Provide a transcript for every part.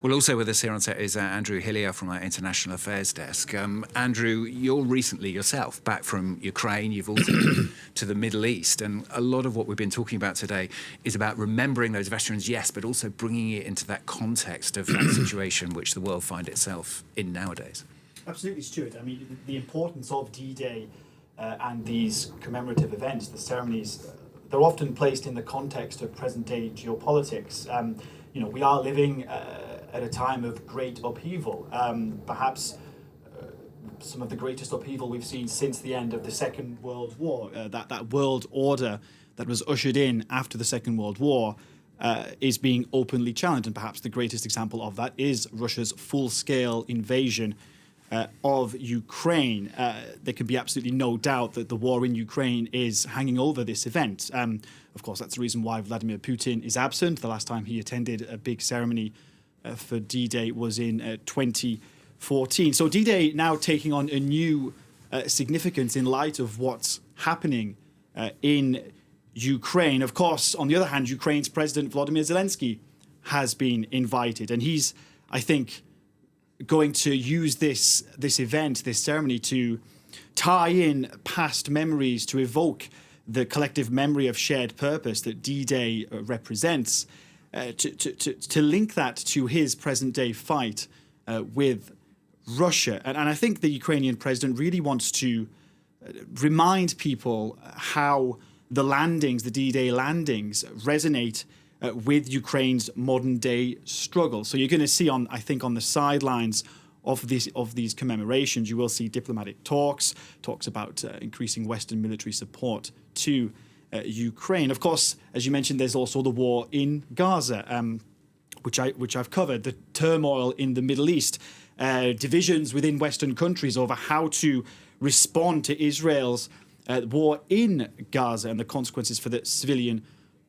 Well, also with us here on set is Andrew Hilliar from our International Affairs Desk. Andrew, you're recently yourself back from Ukraine. You've also been to the Middle East. And a lot of what we've been talking about today is about remembering those veterans, yes, but also bringing it into that context of that situation which the world finds itself in nowadays. Absolutely, Stuart. I mean, the importance of D-Day and these commemorative events, the ceremonies, they're often placed in the context of present-day geopolitics. We are living at a time of great upheaval, perhaps some of the greatest upheaval we've seen since the end of the Second World War. That world order that was ushered in after the Second World War is being openly challenged, and perhaps the greatest example of that is Russia's full-scale invasion of Ukraine. There can be absolutely no doubt that the war in Ukraine is hanging over this event. Of course, that's the reason why Vladimir Putin is absent. The last time he attended a big ceremony for D-Day was in 2014. So D-Day now taking on a new significance in light of what's happening in Ukraine. Of course, on the other hand, Ukraine's President Volodymyr Zelensky has been invited, and he's, I think, going to use this event, this ceremony, to tie in past memories, to evoke the collective memory of shared purpose that D-Day represents, to link that to his present-day fight with Russia. And I think the Ukrainian president really wants to remind people how the landings, the D-Day landings, resonate with Ukraine's modern-day struggle. So you're going to see, I think, on the sidelines of these commemorations, you will see diplomatic talks about increasing Western military support to Ukraine. Of course, as you mentioned, there's also the war in Gaza, which I've covered, the turmoil in the Middle East, divisions within Western countries over how to respond to Israel's war in Gaza and the consequences for the civilian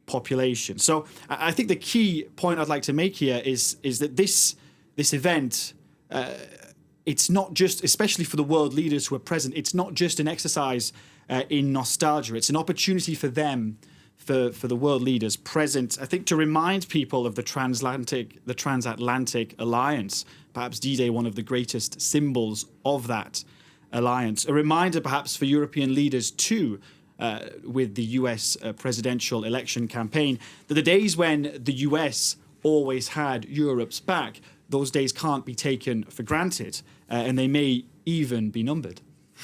population. So I think the key point I'd like to make here is that this event, it's not just, especially for the world leaders who are present, it's not just an exercise in nostalgia. It's an opportunity for them, for the world leaders present, I think, to remind people of the transatlantic alliance, perhaps D-Day, one of the greatest symbols of that alliance. A reminder perhaps for European leaders too, with the US presidential election campaign, that the days when the US always had Europe's back, those days can't be taken for granted, and they may even be numbered.